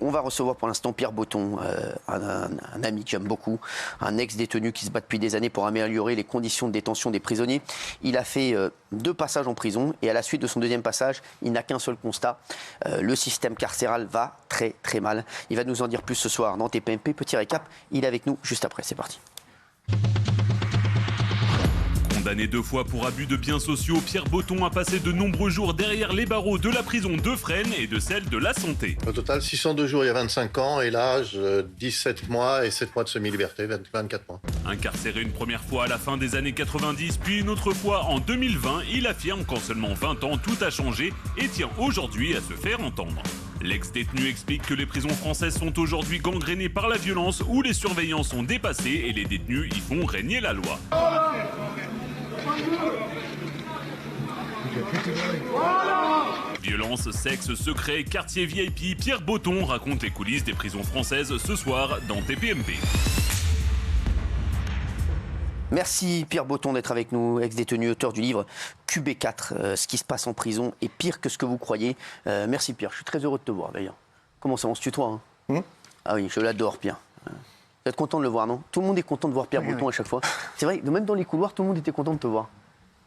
On va recevoir pour l'instant Pierre Botton, un ami que j'aime beaucoup, un ex-détenu qui se bat depuis des années pour améliorer les conditions de détention des prisonniers. Il a fait 2 passages en prison et à la suite de son 2e passage, il n'a qu'un seul constat. Le système carcéral va très très mal. Il va nous en dire plus ce soir dans TPMP. Petit récap, il est avec nous juste après. C'est parti. Condamné 2 fois pour abus de biens sociaux, Pierre Botton a passé de nombreux jours derrière les barreaux de la prison de Fresnes et de celle de la Santé. Au total, 602 jours il y a 25 ans et l'âge 17 mois et 7 mois de semi-liberté, 24 mois. Incarcéré une première fois à la fin des années 90, puis une autre fois en 2020, il affirme qu'en seulement 20 ans, tout a changé et tient aujourd'hui à se faire entendre. L'ex-détenu explique que les prisons françaises sont aujourd'hui gangrénées par la violence où les surveillants sont dépassés et les détenus y font régner la loi. Violence, sexe, secret, quartier VIP, Pierre Botton raconte les coulisses des prisons françaises ce soir dans TPMP. Merci Pierre Botton d'être avec nous, ex-détenu, auteur du livre QB4, ce qui se passe en prison est pire que ce que vous croyez. Merci Pierre, je suis très heureux de te voir d'ailleurs. Comment ça, on se tutoie hein Ah oui, je l'adore Pierre. Vous êtes content de le voir, non? Tout le monde est content de voir Pierre Botton à chaque fois. C'est vrai, même dans les couloirs, tout le monde était content de te voir.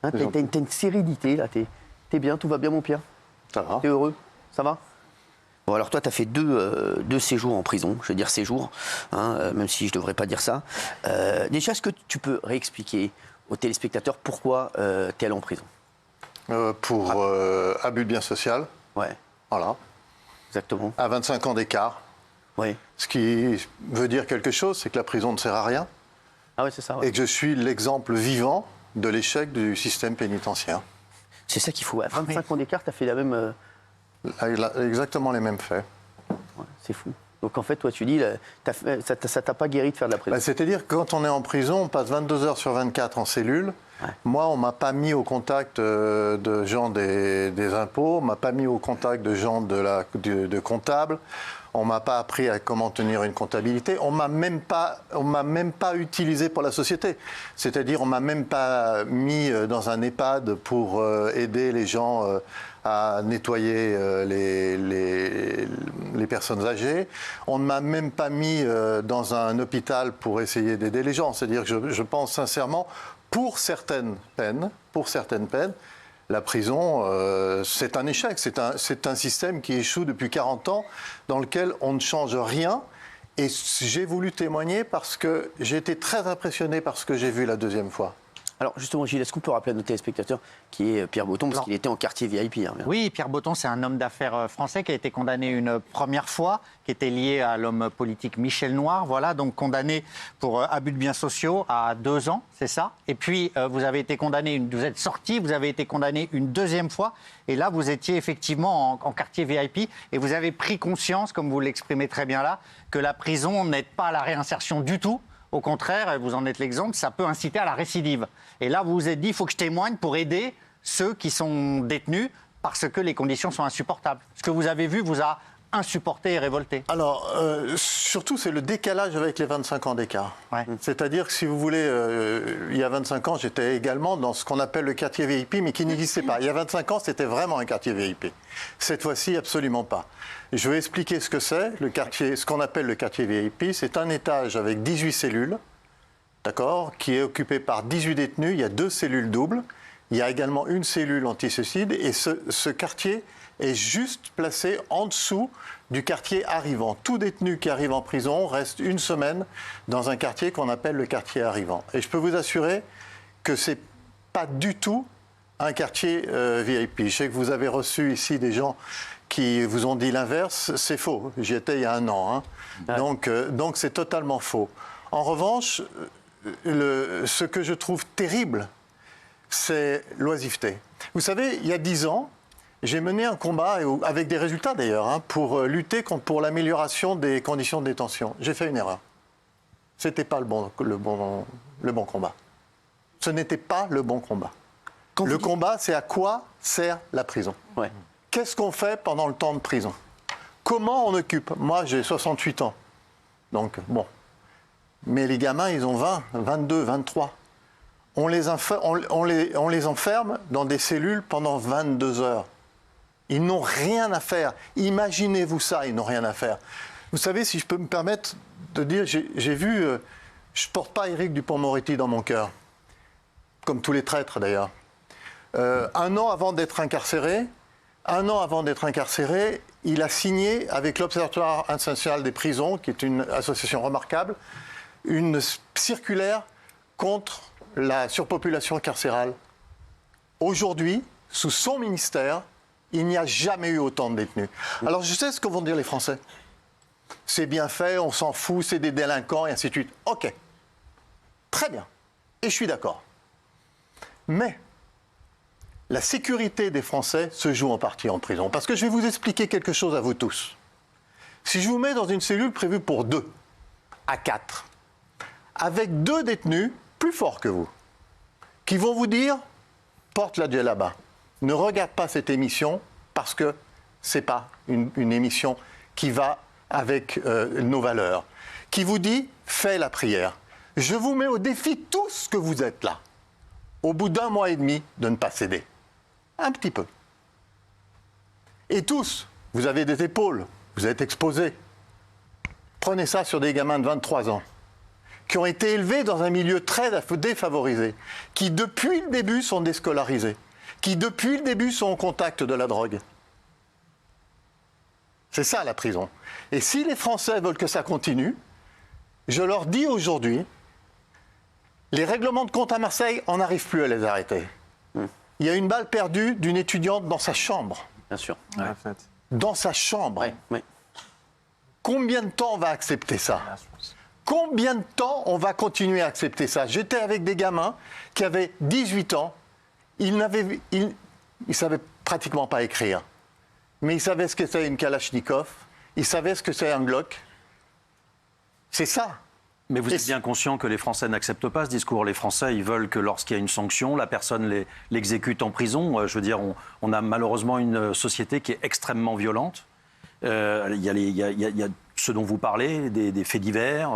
Hein, t'as une sérénité là, t'es bien, tout va bien mon Pierre? Ça va. T'es heureux? Ça va? Bon alors toi, tu as fait deux séjours en prison, je veux dire séjours, hein, même si je ne devrais pas dire ça. Déjà, est-ce que tu peux réexpliquer aux téléspectateurs pourquoi tu es allé en prison? Pour abus de biens social. Ouais. Voilà. Exactement. À 25 ans d'écart. Oui. Ce qui veut dire quelque chose, c'est que la prison ne sert à rien. Ah ouais, c'est ça. Ouais. Et que je suis l'exemple vivant de l'échec du système pénitentiaire. C'est ça qu'il faut. À 25 ans d'écart, tu as fait la même... Exactement les mêmes faits. Ouais, c'est fou. Donc en fait, toi, tu dis, ça t'a pas guéri de faire de la prison. C'est-à-dire que quand on est en prison, on passe 22 heures sur 24 en cellule. Ouais. Moi, on ne m'a pas mis au contact de gens des impôts, on ne m'a pas mis au contact de gens de comptables, on ne m'a pas appris à comment tenir une comptabilité, on ne m'a même pas utilisé pour la société. C'est-à-dire, on ne m'a même pas mis dans un EHPAD pour aider les gens à nettoyer les personnes âgées. On ne m'a même pas mis dans un hôpital pour essayer d'aider les gens. C'est-à-dire que je pense sincèrement, pour certaines peines, la prison, c'est un échec. C'est un système qui échoue depuis 40 ans, dans lequel on ne change rien. Et j'ai voulu témoigner parce que j'ai été très impressionné par ce que j'ai vu la 2e fois. Alors justement, Gilles, est-ce qu'on peut rappeler à nos téléspectateurs qui est Pierre Botton, parce qu'il était en quartier VIP hein, Oui, Pierre Botton, c'est un homme d'affaires français qui a été condamné une première fois, qui était lié à l'homme politique Michel Noir, voilà, donc condamné pour abus de biens sociaux à 2 ans, c'est ça. Et puis, vous avez été condamné, vous êtes sorti, vous avez été condamné une 2e fois, et là, vous étiez effectivement en quartier VIP, et vous avez pris conscience, comme vous l'exprimez très bien là, que la prison n'aide pas à la réinsertion du tout. Au contraire, vous en êtes l'exemple, ça peut inciter à la récidive. Et là, vous vous êtes dit, il faut que je témoigne pour aider ceux qui sont détenus parce que les conditions sont insupportables. Ce que vous avez vu vous a insupporté et révolté. Alors, surtout, c'est le décalage avec les 25 ans d'écart. Ouais. C'est-à-dire que, si vous voulez, il y a 25 ans, j'étais également dans ce qu'on appelle le quartier VIP, mais qui n'existait pas. Il y a 25 ans, c'était vraiment un quartier VIP. Cette fois-ci, absolument pas. Je vais expliquer ce que c'est, ce qu'on appelle le quartier VIP. C'est un étage avec 18 cellules, d'accord, qui est occupé par 18 détenus. Il y a 2 cellules doubles. Il y a également une cellule anti-suicide. Et ce quartier est juste placé en dessous du quartier arrivant. Tout détenu qui arrive en prison reste 1 semaine dans un quartier qu'on appelle le quartier arrivant. Et je peux vous assurer que ce n'est pas du tout un quartier VIP. Je sais que vous avez reçu ici des gens qui vous ont dit l'inverse. C'est faux. J'y étais il y a 1 an. Hein. Ouais. Donc c'est totalement faux. En revanche, ce que je trouve terrible, c'est l'oisiveté. Vous savez, il y a 10 ans, j'ai mené un combat, avec des résultats d'ailleurs, hein, pour lutter pour l'amélioration des conditions de détention. J'ai fait une erreur. Ce n'était pas le bon combat. Ce n'était pas le bon combat. Le combat, c'est à quoi sert la prison. Ouais. Qu'est-ce qu'on fait pendant le temps de prison? Comment on occupe? Moi, j'ai 68 ans. Donc, bon. Mais les gamins, ils ont 20, 22, 23. On les enferme dans des cellules pendant 22 heures. Ils n'ont rien à faire. Imaginez-vous ça, ils n'ont rien à faire. Vous savez, si je peux me permettre de dire, j'ai vu, je ne porte pas Éric Dupond-Moretti dans mon cœur, comme tous les traîtres d'ailleurs. Un an avant d'être incarcéré, il a signé avec l'Observatoire international des prisons, qui est une association remarquable, une circulaire contre la surpopulation carcérale. Aujourd'hui, sous son ministère, il n'y a jamais eu autant de détenus. Alors je sais ce que vont dire les Français. C'est bien fait, on s'en fout, c'est des délinquants, et ainsi de suite. Ok, très bien, et je suis d'accord. Mais la sécurité des Français se joue en partie en prison. Parce que je vais vous expliquer quelque chose à vous tous. Si je vous mets dans une cellule prévue pour 2 à 4, avec 2 détenus plus forts que vous, qui vont vous dire « porte la djellaba ». Ne regarde pas cette émission parce que ce n'est pas une émission qui va avec nos valeurs. Qui vous dit « fais la prière ». Je vous mets au défi tous que vous êtes là, au bout d'1 mois et demi, de ne pas céder. Un petit peu. Et tous, vous avez des épaules, vous êtes exposés. Prenez ça sur des gamins de 23 ans, qui ont été élevés dans un milieu très défavorisé, qui depuis le début sont déscolarisés, qui depuis le début sont au contact de la drogue. C'est ça la prison. Et si les Français veulent que ça continue, je leur dis aujourd'hui, les règlements de compte à Marseille, on n'arrive plus à les arrêter. Il y a une balle perdue d'une étudiante dans sa chambre. Bien sûr. Ouais. Dans sa chambre. Ouais. Combien de temps on va accepter ça ? Combien de temps on va continuer à accepter ça ? J'étais avec des gamins qui avaient 18 ans. Ils ne savaient pratiquement pas écrire. Mais ils savaient ce que c'est une Kalachnikov. Ils savaient ce que c'est un Glock. C'est ça. Mais vous êtes bien conscient que les Français n'acceptent pas ce discours. Les Français, ils veulent que lorsqu'il y a une sanction, la personne l'exécute en prison. Je veux dire, on a malheureusement une société qui est extrêmement violente. Il y a ce dont vous parlez, des faits divers,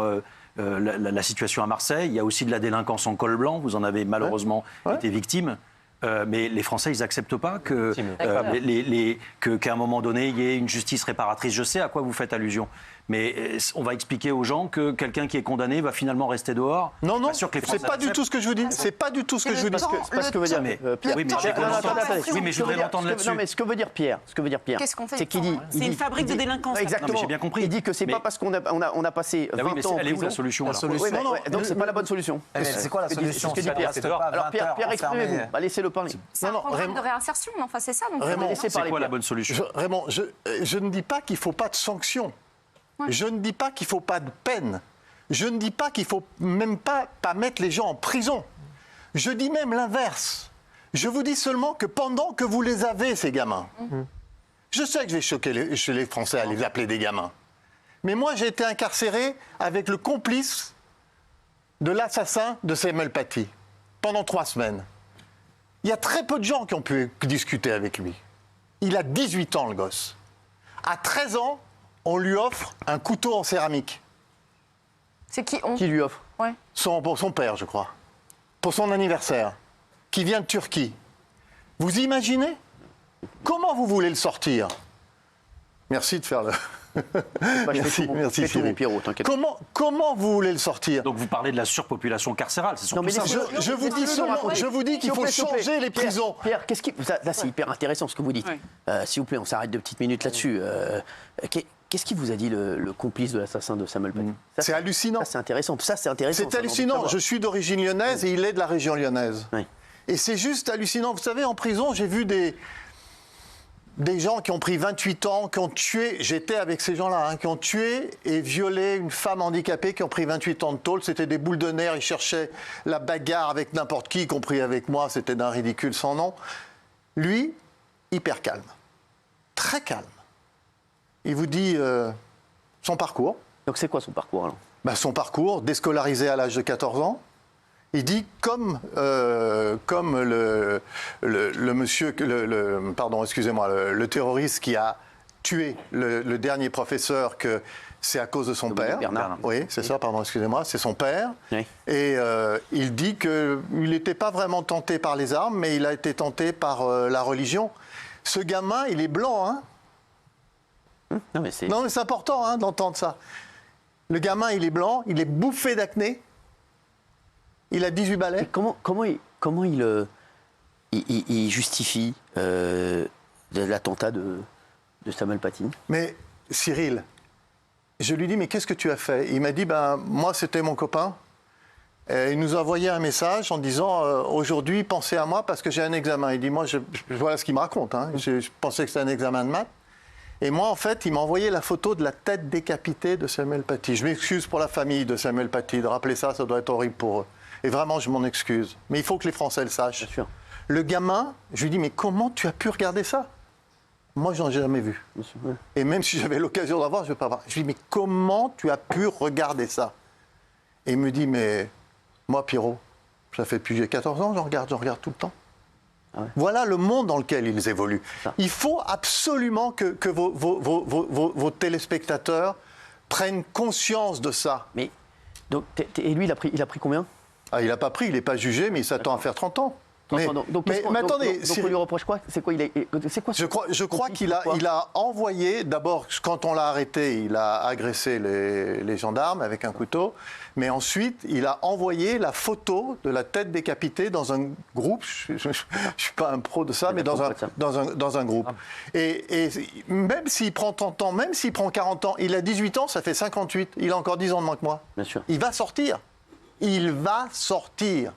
la situation à Marseille. Il y a aussi de la délinquance en col blanc. Vous en avez malheureusement été victime. Mais les Français, ils n'acceptent pas qu'à un moment donné, il y ait une justice réparatrice. Je sais à quoi vous faites allusion. Mais on va expliquer aux gens que quelqu'un qui est condamné va finalement rester dehors. Non, c'est pas du tout ce que je vous dis. C'est pas du tout ce que je vous dis. C'est pas ce que veut dire Pierre. Oui, mais je voudrais l'entendre là-dessus. Non, mais ce que veut dire Pierre, c'est qu'il dit... C'est une fabrique de délinquance. Exactement. J'ai bien compris. Il dit que c'est pas parce qu'on a passé 20 ans en prison... Elle est où la solution ? Donc c'est pas la bonne solution. C'est quoi la solution ? C'est ce que dit Pierre. Alors Pierre, exprimez-vous. Laissez-le parler. C'est un programme de réinsertion, enfin c'est ça. C'est quoi la bonne solution ? Vraiment, je ne dis pas qu'il ne faut pas de sanctions. Ouais. Je ne dis pas qu'il ne faut pas de peine. Je ne dis pas qu'il ne faut même pas mettre les gens en prison. Je dis même l'inverse. Je vous dis seulement que pendant que vous les avez, ces gamins, je sais que je vais choquer les Français à les appeler des gamins. Mais moi, j'ai été incarcéré avec le complice de l'assassin de Samuel Paty pendant 3 semaines. Il y a très peu de gens qui ont pu discuter avec lui. Il a 18 ans, le gosse. À 13 ans, on lui offre un couteau en céramique. C'est qui lui offre ? Pour son père, je crois. Pour son anniversaire. Qui vient de Turquie. Vous imaginez ? Comment vous voulez le sortir ? Merci de faire le... Merci Philippe. Pierrot, t'inquiète. Comment vous voulez le sortir ? Donc vous parlez de la surpopulation carcérale, c'est surtout ça. Je vous dis qu'il faut changer les prisons. Pierre, là c'est hyper intéressant ce que vous dites. S'il vous plaît, on s'arrête 2 petites minutes là-dessus. Qu'est-ce qui vous a dit le complice de l'assassin de Samuel Paty ? C'est hallucinant. Ça, c'est intéressant. C'est hallucinant. Je suis d'origine lyonnaise et il est de la région lyonnaise. Oui. Et c'est juste hallucinant. Vous savez, en prison, j'ai vu des gens qui ont pris 28 ans, qui ont tué, j'étais avec ces gens-là, qui ont tué et violé une femme handicapée, qui ont pris 28 ans de tôle. C'était des boules de nerfs, ils cherchaient la bagarre avec n'importe qui, y compris avec moi, c'était d'un ridicule sans nom. Lui, hyper calme, très calme. Il vous dit son parcours. Donc c'est quoi son parcours alors ? Son parcours, déscolarisé à l'âge de 14 ans. Il dit comme le monsieur, le terroriste qui a tué le dernier professeur, que c'est à cause de son père. Bernard. Oui, c'est ça, pardon, excusez-moi, c'est son père. Oui. Et il dit qu'il n'était pas vraiment tenté par les armes, mais il a été tenté par la religion. Ce gamin, il est blanc, hein. Non, mais c'est important hein, d'entendre ça. Le gamin, il est blanc, il est bouffé d'acné. Il a 18 balais. Et comment il justifie l'attentat de Samuel Paty? Mais Cyril, je lui dis, mais qu'est-ce que tu as fait? Il m'a dit, moi, c'était mon copain. Et il nous a envoyé un message en disant, aujourd'hui, pensez à moi parce que j'ai un examen. Il dit, moi, voilà ce qu'il me raconte. Hein. Je pensais que c'était un examen de maths. Et moi, en fait, il m'a envoyé la photo de la tête décapitée de Samuel Paty. Je m'excuse pour la famille de Samuel Paty. De rappeler ça, ça doit être horrible pour eux. Et vraiment, je m'en excuse. Mais il faut que les Français le sachent. Bien sûr. Le gamin, je lui dis, mais comment tu as pu regarder ça? Moi, je n'en ai jamais vu. Bien sûr, ouais. Et même si j'avais l'occasion d'en voir, je ne vais pas voir. Je lui dis, mais comment tu as pu regarder ça? Et il me dit, mais moi, Pierrot, ça fait depuis 14 ans, j'en regarde tout le temps. Ah ouais. Voilà le monde dans lequel ils évoluent. Ça. Il faut absolument que vos téléspectateurs prennent conscience de ça. Mais, donc, et lui, il a pris combien? Ah, il n'a pas pris, il n'est pas jugé, mais il s'attend à faire 30 ans. Mais attendez, donc on lui reproche quoi? C'est quoi, je crois qu'il a envoyé, d'abord, quand on l'a arrêté, il a agressé les gendarmes avec un couteau, mais ensuite, il a envoyé la photo de la tête décapitée dans un groupe, je ne suis pas un pro de ça, mais dans un groupe. Et même s'il prend 30 ans, même s'il prend 40 ans, il a 18 ans, ça fait 58, il a encore 10 ans de moins que moi. Bien sûr. Il va sortir. Il va sortir.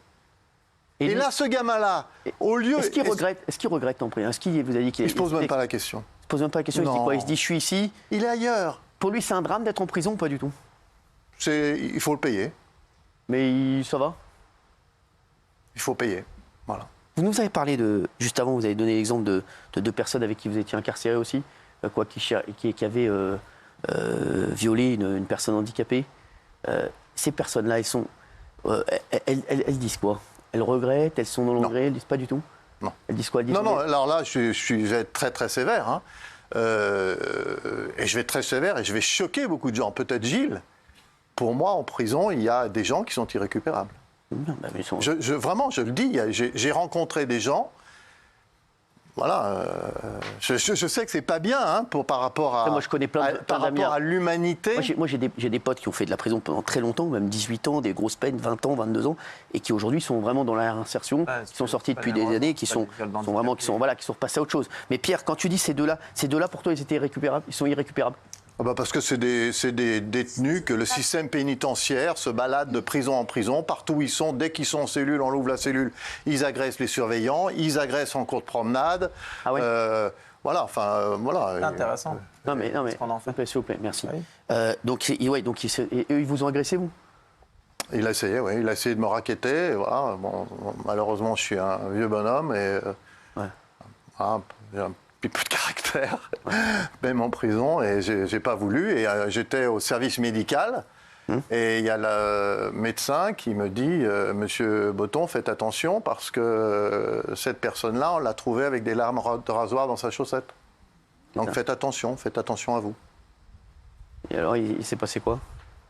Et lui, là, ce gamin-là, au lieu... Est-ce qu'il regrette en prison? Est-ce qu'il vous a dit qu'il... Il ne se pose même pas la question. Il se pose même pas la question, il se dit quoi? Il se dit, je suis ici. Il est ailleurs. Pour lui, c'est un drame d'être en prison ou pas du tout? Il faut le payer. Mais ça va? Il faut payer. Voilà. Vous nous avez parlé juste avant, vous avez donné l'exemple de deux personnes avec qui vous étiez incarcérés aussi, qui avaient violé une personne handicapée. Ces personnes-là, elles disent quoi? Elles regrettent, elles sont dans le regret, elles disent pas du tout? Non. Elles disent quoi? Non, alors là, je vais être très très sévère. Hein. Et je vais être très sévère et je vais choquer beaucoup de gens. Peut-être Gilles. Pour moi, en prison, il y a des gens qui sont irrécupérables. Non, bah, mais vraiment, je le dis. J'ai rencontré des gens. Voilà, je sais que c'est pas bien hein, par rapport à, moi, je connais plein d'amis. À l'humanité. Moi, j'ai des potes qui ont fait de la prison pendant très longtemps, même 18 ans, des grosses peines, 20 ans, 22 ans, et qui aujourd'hui sont vraiment dans la réinsertion, qui sont sortis depuis des années, qui sont repassés à autre chose. Mais Pierre, quand tu dis ces deux-là pour toi, ils étaient irrécupérables, ils sont irrécupérables? Parce que c'est des détenus que le système pénitentiaire se balade de prison en prison. Partout où ils sont, dès qu'ils sont en cellule, on ouvre la cellule, ils agressent les surveillants, ils agressent en cours de promenade. Ah oui. Voilà, voilà. C'est intéressant. Non mais, s'il vous plaît, merci. Oui. Donc eux, ils vous ont agressé, vous? Il a essayé, oui. Il a essayé de me racketter. Et voilà. Bon, malheureusement, je suis un vieux bonhomme et voilà, j'ai un petit peu de caractère, même en prison, et j'ai pas voulu. Et j'étais au service médical, et il y a le médecin qui me dit Monsieur Botton, faites attention, parce que cette personne-là, on l'a trouvée avec des lames de rasoir dans sa chaussette. Donc faites attention à vous. Et alors, il s'est passé quoi?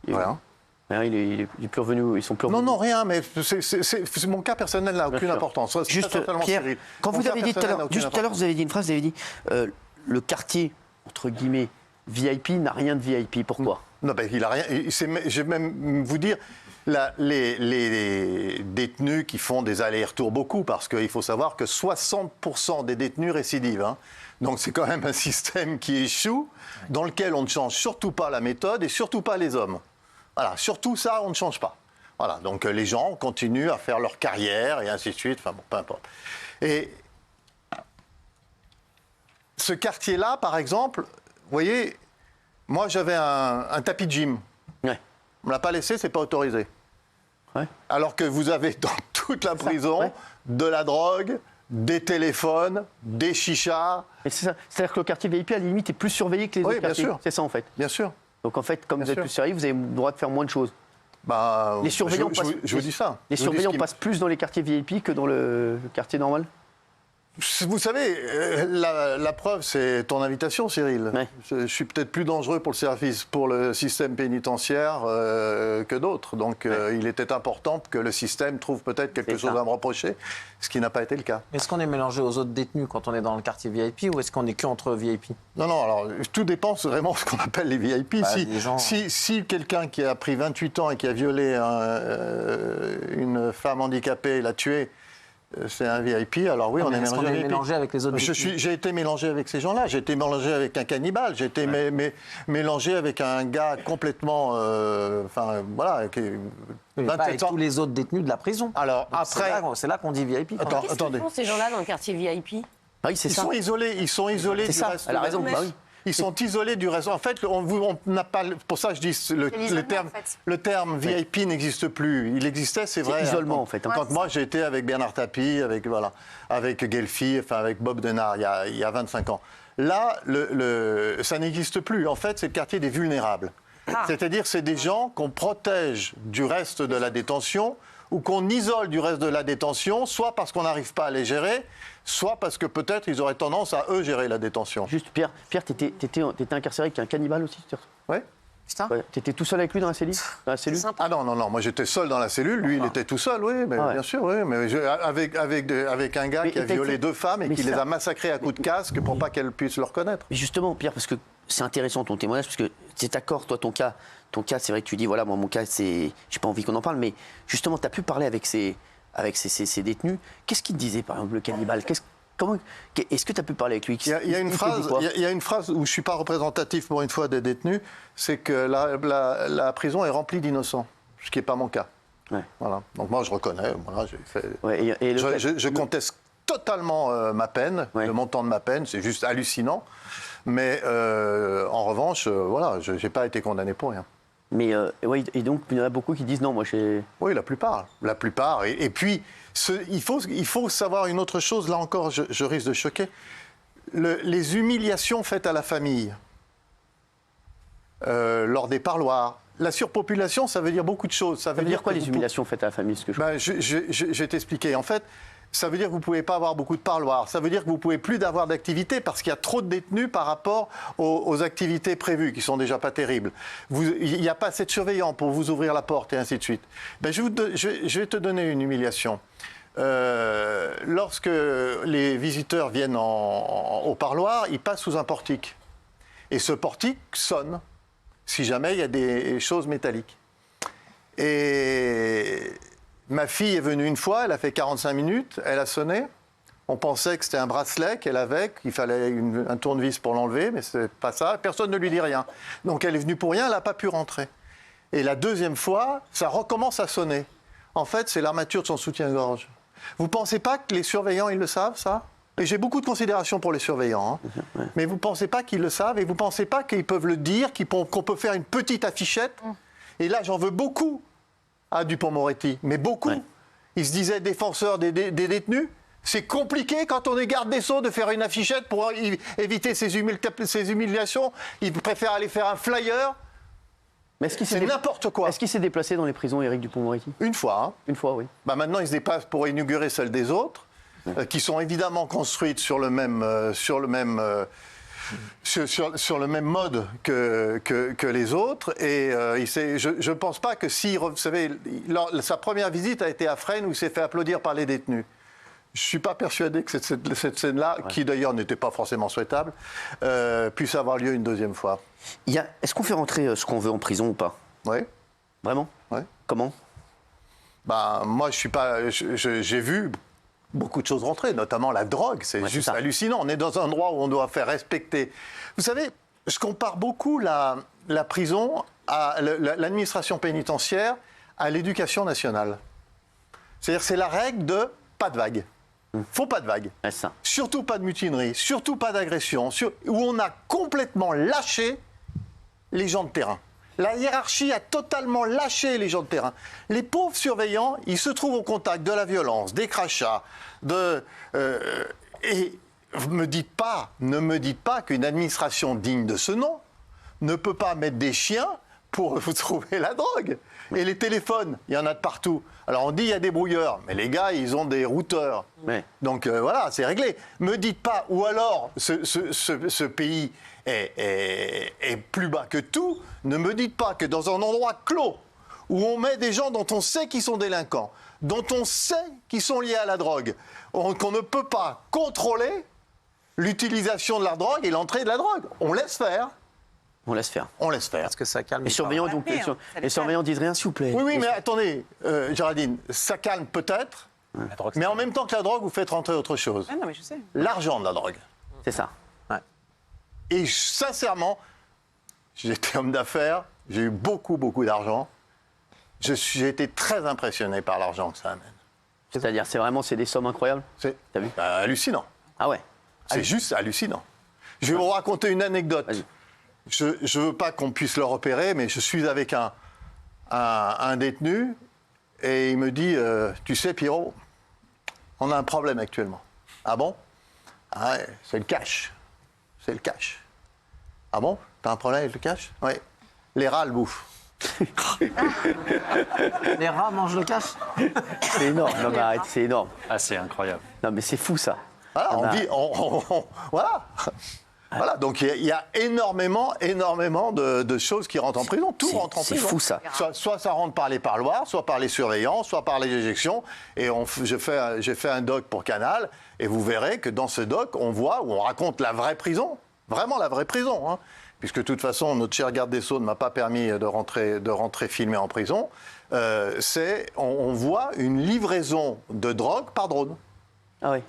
Voilà. Il est plus revenu, ils sont plus revenus. Non, rien, mais mon cas personnel n'a aucune importance. Juste, Pierre, quand vous avez dit tout à l'heure, vous avez dit une phrase, vous avez dit le quartier, entre guillemets, VIP n'a rien de VIP. Pourquoi? Non, il n'a rien. Je vais même vous dire, les détenus qui font des allers-retours beaucoup, parce qu'il faut savoir que 60% des détenus récidivent. Hein. Donc c'est quand même un système qui échoue, dans lequel on ne change surtout pas la méthode et surtout pas les hommes. Voilà, surtout ça, on ne change pas. Voilà, donc les gens continuent à faire leur carrière et ainsi de suite, enfin bon, peu importe. Et ce quartier-là, par exemple, vous voyez, moi j'avais un tapis de gym. Ouais. On ne l'a pas laissé, c'est pas autorisé. Ouais. Alors que vous avez dans toute la prison de la drogue, des téléphones, des chichas. Et c'est ça. C'est-à-dire que le quartier VIP, à la limite, est plus surveillé que les autres quartiers. Bien sûr. C'est ça, en fait. Bien sûr. Donc en fait, comme vous êtes plus sérieux, vous avez le droit de faire moins de choses. Les surveillants je vous dis ça. Les surveillants passent plus dans les quartiers VIP que dans le quartier normal? Vous savez, la preuve, c'est ton invitation, Cyril. Ouais. Je suis peut-être plus dangereux pour le système pénitentiaire que d'autres. Donc, il était important que le système trouve peut-être quelque chose à me reprocher, ce qui n'a pas été le cas. Est-ce qu'on est mélangé aux autres détenus quand on est dans le quartier VIP ou est-ce qu'on est que entre VIP? Non, alors, tout dépend vraiment de ce qu'on appelle les VIP. Bah, Si quelqu'un qui a pris 28 ans et qui a violé une femme handicapée et l'a tuée, c'est un VIP, alors oui, on est mélangé avec les autres détenus. J'ai été mélangé avec ces gens-là, j'ai été mélangé avec un cannibale, j'ai été mélangé avec un gars complètement... Mais pas avec tous les autres détenus de la prison. Alors, donc après... C'est là qu'on dit VIP. Qu'est-ce qu'ils font ces gens-là dans le quartier VIP? Ah oui, c'est ça. Ils sont isolés C'est du ça, reste. elle a raison. Bah oui. Ils sont isolés du reste. En fait, on n'a pas. Pour ça, je dis le terme VIP n'existe plus. Il existait, c'est vrai. C'est isolement, en fait. Quand moi j'étais avec Bernard Tapie, avec Guelfi, avec Bob Denard, il y a 25 ans. Là, ça n'existe plus. En fait, c'est le quartier des vulnérables. C'est-à-dire, c'est des gens qu'on protège du reste de la détention ou qu'on isole du reste de la détention, soit parce qu'on n'arrive pas à les gérer, soit parce que peut-être ils auraient tendance à eux gérer la détention. Juste, Pierre, t'étais incarcéré avec un cannibale aussi, tu Oui. Ouais. T'étais tout seul avec lui dans la cellule, Ah non, moi j'étais seul dans la cellule, lui il était tout seul, oui, mais bien sûr, oui, mais avec un gars qui a violé 2 femmes et qui les a massacrées à coups de casque pour pas qu'elles puissent le reconnaître. Mais justement, Pierre, parce que c'est intéressant ton témoignage, parce que c'est d'accord, toi, ton cas, c'est vrai que tu dis, voilà, moi, mon cas, j'ai pas envie qu'on en parle, mais justement, tu as pu parler avec ces détenus. Qu'est-ce qu'il te disait, par exemple, le cannibale? Est-ce que tu as pu parler avec lui? Il y a une phrase où je ne suis pas représentatif pour une fois des détenus, c'est que la prison est remplie d'innocents, ce qui n'est pas mon cas. Ouais. Voilà. Donc moi, je reconnais, voilà, j'ai fait... Ouais, je conteste totalement ma peine, le montant de ma peine, c'est juste hallucinant. Mais en revanche, voilà, je n'ai pas été condamné pour rien. Mais et donc, il y en a beaucoup qui disent non, moi j'ai... Oui, la plupart. Et puis, il faut savoir une autre chose, là encore, je risque de choquer. Les humiliations faites à la famille, lors des parloirs. La surpopulation, ça veut dire beaucoup de choses. Ça veut dire quoi, les humiliations faites à la famille, je vais t'expliquer. En fait, ça veut dire que vous ne pouvez pas avoir beaucoup de parloirs. Ça veut dire que vous ne pouvez plus avoir d'activités parce qu'il y a trop de détenus par rapport aux activités prévues, qui ne sont déjà pas terribles. Il n'y a pas assez de surveillants pour vous ouvrir la porte et ainsi de suite. Je vais te donner une humiliation. Lorsque les visiteurs viennent au parloir, ils passent sous un portique. Et ce portique sonne si jamais il y a des choses métalliques. Et... ma fille est venue une fois, elle a fait 45 minutes, elle a sonné. On pensait que c'était un bracelet qu'elle avait, qu'il fallait un tournevis pour l'enlever, mais c'est pas ça. Personne ne lui dit rien. Donc elle est venue pour rien, elle n'a pas pu rentrer. Et la deuxième fois, ça recommence à sonner. En fait, c'est l'armature de son soutien-gorge. Vous ne pensez pas que les surveillants, ils le savent, ça? Et j'ai beaucoup de considération pour les surveillants. Hein. Mais vous ne pensez pas qu'ils le savent et vous ne pensez pas qu'ils peuvent le dire, qu'on peut faire une petite affichette? Et là, j'en veux beaucoup à Dupond-Moretti, mais beaucoup. Ouais. Ils se disaient défenseurs des détenus. C'est compliqué quand on est garde des Sceaux de faire une affichette pour éviter ces humiliations. Ils préfèrent aller faire un flyer. Mais c'est n'importe quoi. Est-ce qu'il s'est déplacé dans les prisons, Éric Dupond-Moretti? Une fois. Hein. Une fois, oui. Maintenant, il se déplace pour inaugurer celles des autres, qui sont évidemment construites sur le même mode que les autres. Et je ne pense pas que si... Vous savez, sa première visite a été à Fresnes où il s'est fait applaudir par les détenus. Je ne suis pas persuadé que cette scène-là, qui d'ailleurs n'était pas forcément souhaitable, puisse avoir lieu une deuxième fois. Est-ce qu'on fait rentrer ce qu'on veut en prison ou pas? Oui. Vraiment? Oui. Comment? Moi, j'ai vu beaucoup de choses rentrer, notamment la drogue. C'est juste hallucinant. On est dans un endroit où on doit faire respecter. Vous savez, je compare beaucoup la prison à l'administration pénitentiaire à l'éducation nationale. C'est-à-dire, c'est la règle de pas de vague. Faut pas de vague. Surtout pas de mutinerie, surtout pas d'agression, où on a complètement lâché les gens de terrain. La hiérarchie a totalement lâché les gens de terrain. Les pauvres surveillants, ils se trouvent au contact de la violence, des crachats, et ne me dites pas qu'une administration digne de ce nom ne peut pas mettre des chiens pour vous trouver la drogue. Et les téléphones, il y en a de partout. Alors on dit il y a des brouilleurs, mais les gars, ils ont des routeurs. Ouais. Donc voilà, c'est réglé. Me dites pas, ou alors ce pays est plus bas que tout, ne me dites pas que dans un endroit clos, où on met des gens dont on sait qu'ils sont délinquants, dont on sait qu'ils sont liés à la drogue, qu'on ne peut pas contrôler l'utilisation de la drogue et l'entrée de la drogue. On laisse faire. On laisse faire. On laisse faire. Parce que ça calme. Les surveillants, donc, les surveillants disent rien, s'il vous plaît. Oui, mais attendez, Géraldine, ça calme peut-être, mais en même temps que la drogue, vous faites rentrer autre chose. Ah non, mais je sais. L'argent de la drogue. C'est ça. Et sincèrement, j'étais homme d'affaires, j'ai eu beaucoup d'argent. J'ai été très impressionné par l'argent que ça amène. C'est-à-dire, c'est des sommes incroyables. T'as vu hallucinant. Ah ouais. C'est juste hallucinant. Je vais vous raconter une anecdote. Vas-y. Je ne veux pas qu'on puisse le repérer, mais je suis avec un détenu et il me dit tu sais, Pierrot, on a un problème actuellement. Ah bon? Ah ouais, c'est le cash. C'est le cash. Ah bon? T'as un problème avec le cash? Oui. Les rats le bouffent. Les rats mangent le cash. C'est énorme. Non, mais arrête, c'est énorme. Ah, c'est incroyable. Non, mais c'est fou, ça. Voilà, voilà. Voilà, donc il y a énormément de choses qui rentrent en prison. Tout rentre en prison. C'est fou, ça. Soit ça rentre par les parloirs, soit par les surveillants, soit par les éjections. Et j'ai fait un doc pour Canal, et vous verrez que dans ce doc, on raconte la vraie prison. Vraiment la vraie prison. Hein. Puisque de toute façon, notre cher garde des Sceaux ne m'a pas permis de rentrer filmé en prison. On voit une livraison de drogue par drone. Ah oui.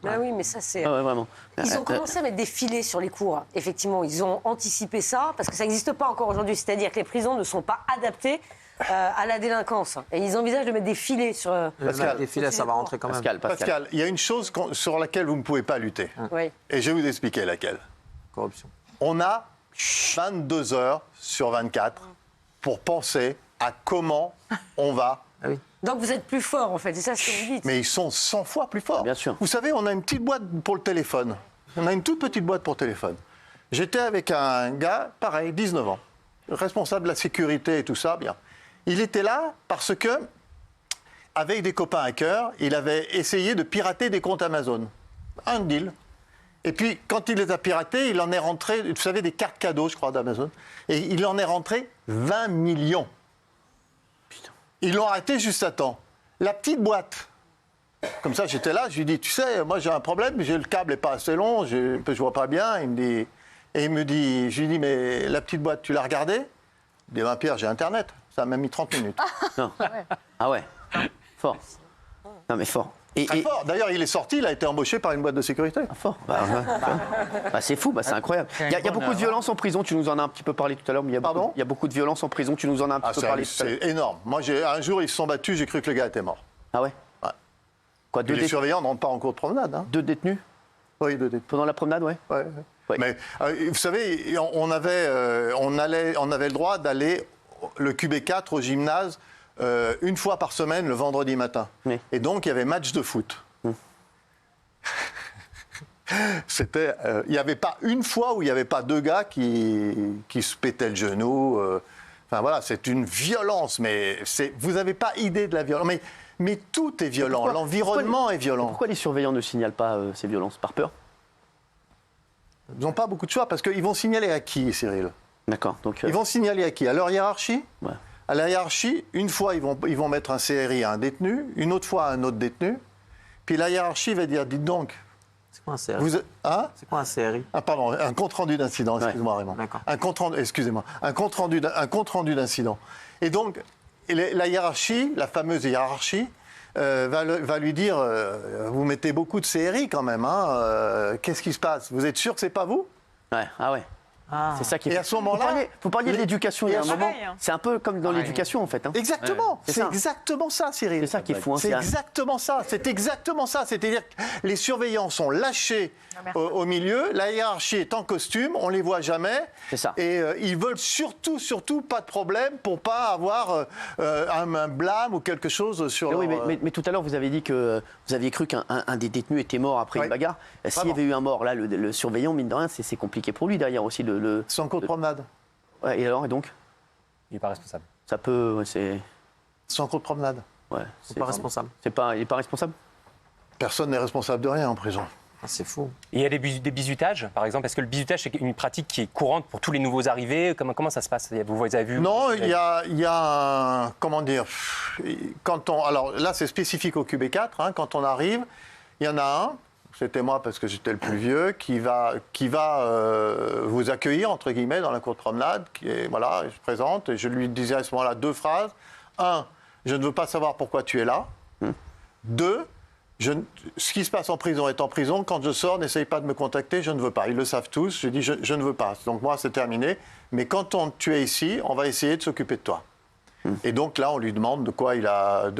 Ah oui, mais ça, c'est. Ah ouais, vraiment. Ils ont commencé à mettre des filets sur les cours. Effectivement, ils ont anticipé ça, parce que ça n'existe pas encore aujourd'hui. C'est-à-dire que les prisons ne sont pas adaptées à la délinquance. Et ils envisagent de mettre des filets sur. Pascal, des filets, ça va rentrer quand même. Pascal, il y a une chose sur laquelle vous ne pouvez pas lutter. Oui. Et je vais vous expliquer laquelle. Corruption. On a 22 heures sur 24 pour penser à comment on va. Ah oui. Donc vous êtes plus fort, en fait. C'est ça ce que vous dites. Mais ils sont 100 fois plus forts. Bien sûr. Vous savez, on a une petite boîte pour le téléphone. On a une toute petite boîte pour téléphone. J'étais avec un gars, pareil, 19 ans, responsable de la sécurité et tout ça, bien. Il était là parce que, avec des copains hackers, il avait essayé de pirater des comptes Amazon. Un deal. Et puis, quand il les a piratés, il en est rentré, vous savez, des cartes cadeaux, je crois, d'Amazon. Et il en est rentré 20 millions. Ils l'ont arrêté juste à temps. La petite boîte. Comme ça, j'étais là, je lui dis, tu sais, moi j'ai un problème, le câble n'est pas assez long, je vois pas bien. Je lui dis, mais la petite boîte, tu l'as regardée? Il dit, ben, Pierre, j'ai Internet. Ça m'a mis 30 minutes. Non. Ah ouais. Fort. Non, mais fort. Très fort. D'ailleurs, il est sorti, il a été embauché par une boîte de sécurité. Fort. C'est fou, c'est incroyable. Il y a beaucoup de violence en prison, tu nous en as un petit peu parlé tout à l'heure, mais il y a beaucoup de violence en prison, tu nous en as un petit peu parlé tout à l'heure. C'est énorme. Moi, un jour, ils se sont battus, j'ai cru que le gars était mort. Ah ouais? Ouais. Quoi, Les surveillants ne rentrent pas en cours de promenade. Hein. 2 détenus? Oui, 2 détenus. Pendant la promenade, ouais? Ouais. Ouais. Mais vous savez, on avait le droit d'aller le QB4 au gymnase une fois par semaine le vendredi matin. Oui. Et donc il y avait match de foot. C'était, il n'y avait pas une fois où il n'y avait pas 2 gars qui se pétaient le genou. Enfin voilà, c'est une violence, mais vous n'avez pas idée de la violence. Mais tout est violent, l'environnement est violent. Pourquoi les surveillants ne signalent pas ces violences? Par peur? Ils n'ont pas beaucoup de choix parce qu'ils vont signaler à qui, Cyril? D'accord. Donc, Ils vont signaler à qui? À leur hiérarchie? Ouais. À la hiérarchie, une fois, ils vont mettre un CRI à un détenu, une autre fois à un autre détenu. Puis la hiérarchie va dire, dites donc... C'est quoi un CRI? C'est quoi un CRI? Pardon, un compte-rendu d'incident, excuse-moi Raymond. D'accord. Un compte-rendu d'incident. Et donc, la hiérarchie, la fameuse hiérarchie, va lui dire, vous mettez beaucoup de CRI quand même, hein, qu'est-ce qui se passe? Vous êtes sûr que c'est pas vous? Ouais, ah ouais. C'est ça qui est. Et à ce moment-là, vous parliez de l'éducation il y a un moment. hein. C'est un peu comme dans l'éducation en fait. Hein. Exactement, C'est c'est ça. exactement ça, Cyril. C'est ça qui est fou. Hein, C'est exactement ça, c'est exactement ça. C'est-à-dire que les surveillants sont lâchés au milieu, la hiérarchie est en costume, on les voit jamais. C'est ça. Et ils veulent surtout pas de problème pour pas avoir un blâme ou quelque chose sur Mais leur... oui, mais tout à l'heure vous avez dit que vous aviez cru qu'un des détenus était mort après Oui. une bagarre. S'il y avait eu un mort, là, le surveillant, mine de rien, c'est compliqué pour lui derrière aussi. C'est en cours de promenade. Ouais, et alors, et donc? Il n'est pas responsable. Ça peut, ouais, c'est... Sans cours de promenade. Ouais, C'est pas responsable. il n'est pas responsable? Personne n'est responsable de rien en prison. Ah, c'est fou. Et il y a des bizutages, par exemple. Est-ce que le bizutage, c'est une pratique qui est courante pour tous les nouveaux arrivés? Comment ça se passe? Vous avez vu? Non, il y a un... Comment dire? Alors là, c'est spécifique au QB4. Hein, quand on arrive, il y en a un, c'était moi parce que j'étais le plus vieux, qui va vous accueillir, entre guillemets, dans la cour de promenade. Voilà, je présente et je lui disais à ce moment-là 2 phrases. 1, je ne veux pas savoir pourquoi tu es là. 2, ce qui se passe en prison est en prison. Quand je sors, n'essaye pas de me contacter, je ne veux pas. Ils le savent tous. Je dis, je ne veux pas. Donc moi, c'est terminé. Mais quand tu es ici, on va essayer de s'occuper de toi. Et donc là, on lui demande de quoi il a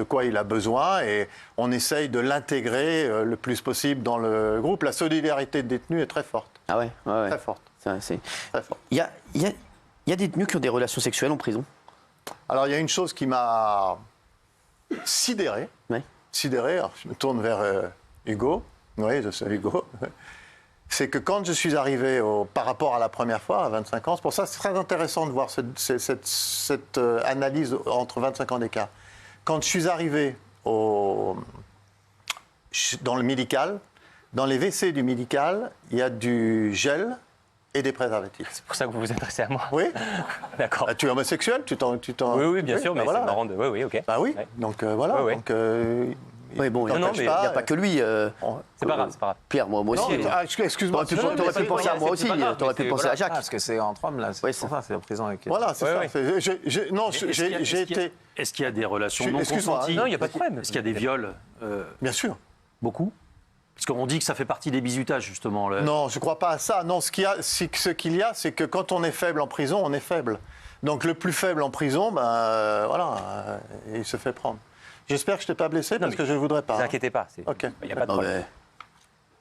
besoin et on essaye de l'intégrer le plus possible dans le groupe. La solidarité de détenus est très forte. Ah ouais, ouais. Très forte. Très forte. Il y a des détenus qui ont des relations sexuelles en prison? Alors, il y a une chose qui m'a sidéré. Ouais. Sidéré, alors je me tourne vers Hugo. Oui, je sais Hugo. C'est que quand je suis arrivé par rapport à la première fois, à 25 ans, c'est pour ça que c'est très intéressant de voir cette analyse entre 25 ans d'écart. Quand je suis arrivé dans le médical, dans les WC du médical, il y a du gel et des préservatifs. C'est pour ça que vous vous adressez à moi. Oui. D'accord. Tu es homosexuel, tu t'en... Oui, bien sûr, mais voilà. c'est marrant de... Oui, ok. Bah oui, Ouais. donc voilà. Ouais, ouais. Donc, Oui, bon, il n'y Non, mais a pas que lui. C'est pas grave, c'est pas grave. Pierre, moi Non, aussi. excuse-moi. T'aurais pu penser à moi aussi. c'est pas grave, T'aurais pu mais penser à Ah, Jacques. parce que c'est entre hommes, là. Ouais, C'est la prison avec... Voilà, c'est Ouais, ça. ouais. Non, Est-ce j'ai été... Est-ce qu'il y a des relations non Excuse-moi, consenties? Non, il n'y a pas de problème. Est-ce qu'il y a des viols? Bien sûr. Beaucoup? Parce qu'on dit que ça fait partie des bizutages, justement. Non, je ne crois pas à ça. Non, ce qu'il y a, c'est que quand on est faible en prison, on est faible. Donc le plus faible en prison, il se fait prendre. J'espère que je ne t'ai pas blessé parce que je ne voudrais pas. Ne vous inquiétez pas. Ok. Il n'y a pas de Non, problème. mais-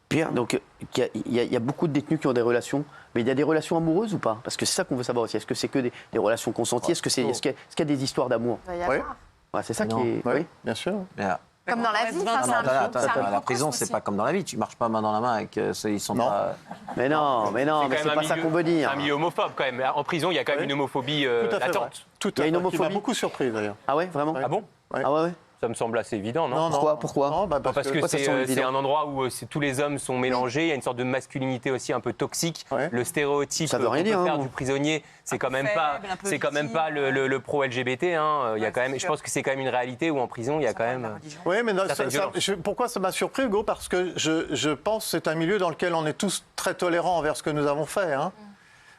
Pierre, donc il y a beaucoup de détenus qui ont des relations, mais il y a des relations amoureuses ou pas? Parce que c'est ça qu'on veut savoir aussi. Est-ce que c'est que des relations consenties? Est-ce qu'il y a des histoires d'amour? Il va y Oui. avoir. Ouais, c'est ça Non. qui est. Oui, Oui. bien sûr. Mais, Comme dans la vie, non, c'est un attends, c'est un la microcosme prison, c'est aussi. pas comme dans la vie. Tu marches pas main dans la main avec ils sont Non. pas. Mais non, mais c'est pas ça qu'on veut dire. C'est un milieu homophobe quand même. En prison, il y a quand même Oui. une homophobie Tout à fait vrai. latente. Tout Il y a à une fait. Qui m'a homophobie beaucoup surpris d'ailleurs. Ah ouais, vraiment? Ah bon? Ouais. Ah ouais, ouais. Ça me semble assez évident, non? Pourquoi Non, Parce que Pourquoi ça semble c'est évident un endroit où tous les hommes sont mélangés, il y a une sorte de masculinité aussi un peu toxique. Ouais. Le stéréotype Ça veut rien qu'on peut dire, faire hein. du prisonnier, c'est quand même pas, faible, un peu c'est quand même pas le pro-LGBT. Hein. Il y a quand même, je pense que c'est quand même une réalité où en prison, il y a quand même. Oui, mais non, Certaines violences. pourquoi ça m'a surpris, Hugo? Parce que je pense que c'est un milieu dans lequel on est tous très tolérants envers ce que nous avons fait. Hein.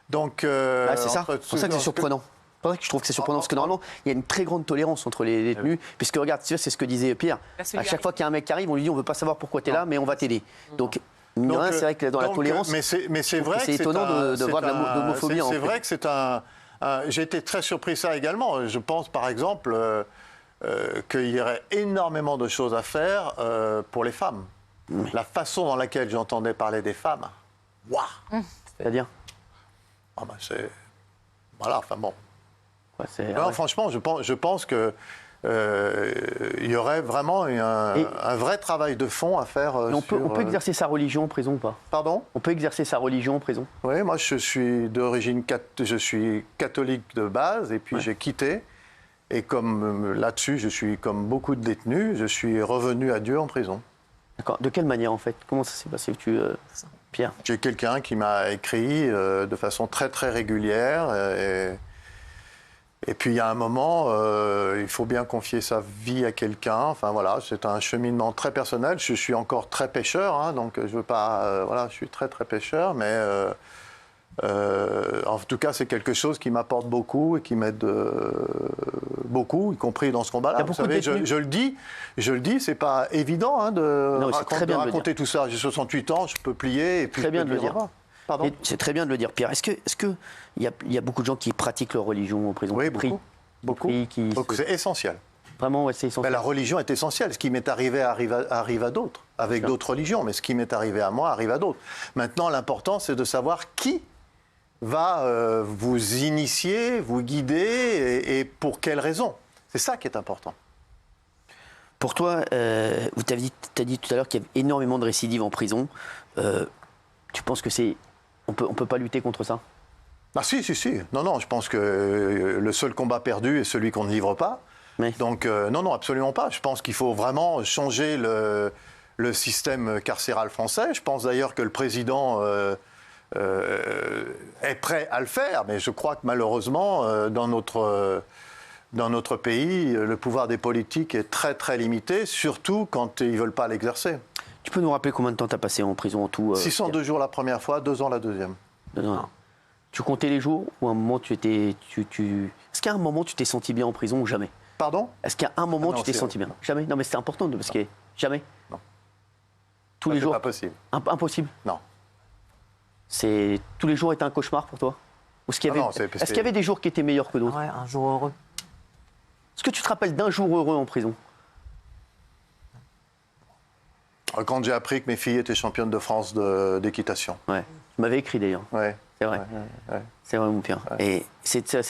Donc, Ah, c'est ça. entre- C'est pour ça que c'est surprenant. C'est pour ça que je trouve que c'est surprenant, parce que normalement, il y a une très grande tolérance entre les détenus, puisque regarde, c'est ce que disait Pierre. À chaque fois qu'il y a un mec qui arrive, on lui dit on veut pas savoir pourquoi tu es là, mais on va t'aider. Donc, mine de rien, c'est vrai que dans la tolérance, Mais c'est je trouve vrai que que c'est étonnant de voir de l'homophobie en C'est fait. vrai que c'est un. J'ai été très surpris ça également. Je pense par exemple qu'il y aurait énormément de choses à faire pour les femmes. La façon dans laquelle j'entendais parler des femmes. Waouh. C'est-à-dire, Ah ben c'est. Voilà, enfin bon. ouais, c'est- Non, ouais. franchement, je pense que il y aurait vraiment un vrai travail de fond à faire. Et on peut sur, exercer sa religion en prison ou pas? Pardon? On peut exercer sa religion en prison? Oui, moi je suis d'origine je suis catholique de base et puis j'ai quitté. Et comme là-dessus, je suis comme beaucoup de détenus, je suis revenu à Dieu en prison. D'accord. De quelle manière en fait? Comment ça s'est passé, Pierre? J'ai quelqu'un qui m'a écrit de façon très très régulière. Et puis il y a un moment, il faut bien confier sa vie à quelqu'un. Enfin voilà, c'est un cheminement très personnel. Je suis encore très pécheur, hein, donc je veux pas. Voilà, je suis très très pécheur, mais en tout cas c'est quelque chose qui m'apporte beaucoup et qui m'aide beaucoup, y compris dans ce combat-là. Il y a Vous beaucoup de savez, détenus. je le dis, c'est pas évident hein, de Non, c'est très bien de le raconter tout ça. J'ai 68 ans, je peux plier et puis Très je bien peux de le dire. au revoir. Pardon. Et c'est très bien de le dire, Pierre. Est-ce que il y a beaucoup de gens qui pratiquent leur religion en prison? Oui, Qui prient, beaucoup. Beaucoup. qui prient, qui- Donc c'est essentiel. Vraiment, ouais, c'est Mais essentiel. la religion est essentielle. Ce qui m'est arrivé arrive à d'autres, avec Bien. d'autres religions. Mais ce qui m'est arrivé à moi arrive à d'autres. Maintenant, l'important, c'est de savoir qui va vous initier, vous guider et pour quelles raisons. C'est ça qui est important. Pour toi, tu as dit tout à l'heure qu'il y avait énormément de récidives en prison. Tu penses que c'est... On peut pas lutter contre ça? Ah si. Non, je pense que le seul combat perdu est celui qu'on ne livre pas. Oui. Donc non, absolument pas. Je pense qu'il faut vraiment changer le système carcéral français. Je pense d'ailleurs que le président est prêt à le faire, mais je crois que malheureusement, dans notre pays, le pouvoir des politiques est très très limité, surtout quand ils ne veulent pas l'exercer. Tu peux nous rappeler combien de temps tu as passé en prison en tout 602 jours la première fois, 2 ans la deuxième. 2 ans. Tu comptais les jours ou à un moment tu étais... Est-ce qu'à un moment tu t'es senti bien en prison ou jamais? Pardon? Est-ce qu'à un moment non, tu t'es c'est- senti bien? Jamais. Non mais c'était important parce que jamais. Non. Tous Ça, les c'est jours. pas possible. Impossible. Non. C'est tous les jours étaient un cauchemar pour toi? Ou est-ce qu'il y Ah avait... non, Est-ce qu'il y avait des jours qui étaient meilleurs que d'autres? Ouais, un jour heureux. Est-ce que tu te rappelles d'un jour heureux en prison? Quand j'ai appris que mes filles étaient championnes de France d'équitation. Ouais. Tu m'avais écrit d'ailleurs. Ouais. C'est vrai. Ouais. C'est vrai mon pire. Ouais. Et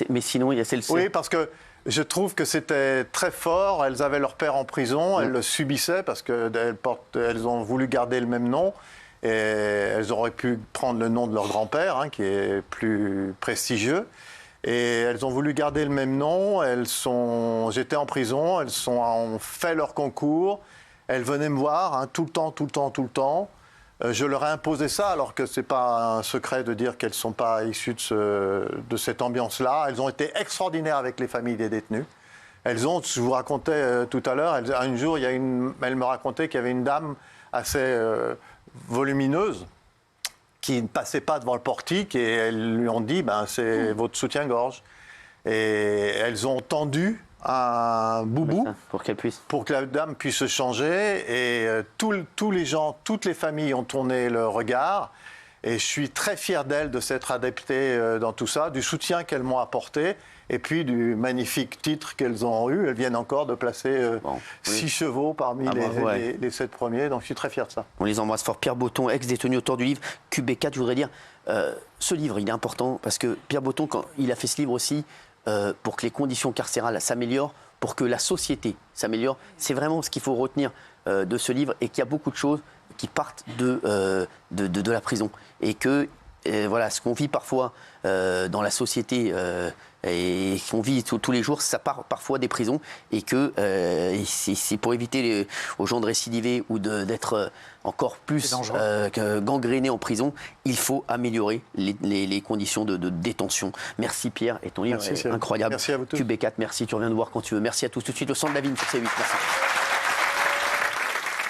mais sinon il y a celle-ci. Oui, parce que je trouve que c'était très fort. Elles avaient leur père en prison, elles le subissaient parce qu'elles ont voulu garder le même nom. Et elles auraient pu prendre le nom de leur grand-père, hein, qui est plus prestigieux. Et elles ont voulu garder le même nom. J'étais en prison, ont fait leur concours. Elles venaient me voir, hein, tout le temps. Je leur ai imposé ça, alors que ce n'est pas un secret de dire qu'elles ne sont pas issues de cette ambiance-là. Elles ont été extraordinaires avec les familles des détenus. Je vous racontais tout à l'heure, un jour, elle me racontait qu'il y avait une dame assez volumineuse qui ne passait pas devant le portique et elles lui ont dit c'est votre soutien-gorge. Et elles ont tendu un boubou pour qu'elle puisse. Pour que la dame puisse se changer. Et tous les gens, toutes les familles ont tourné le regard. Et je suis très fier d'elles de s'être adaptées dans tout ça, du soutien qu'elles m'ont apporté et puis du magnifique titre qu'elles ont eu. Elles viennent encore de placer 6 chevaux parmi les 7 premiers. Donc je suis très fier de ça. On les embrasse fort. Pierre Botton, ex-détenu, auteur du livre QB4. Je voudrais dire, ce livre, il est important parce que Pierre Botton, quand il a fait ce livre aussi, pour que les conditions carcérales s'améliorent, pour que la société s'améliore. C'est vraiment ce qu'il faut retenir de ce livre et qu'il y a beaucoup de choses qui partent de la prison. Et que voilà, ce qu'on vit parfois dans la société et qu'on vit tous les jours, ça part parfois des prisons et que c'est pour éviter aux gens de récidiver ou d'être encore plus gangrénés en prison, il faut améliorer les conditions de détention. Merci Pierre, et ton livre est incroyable. Merci à vous tous. QB4, merci, tu reviens nous voir quand tu veux. Merci à tous. Tout de suite, le centre de la Vigne sur C8. Merci.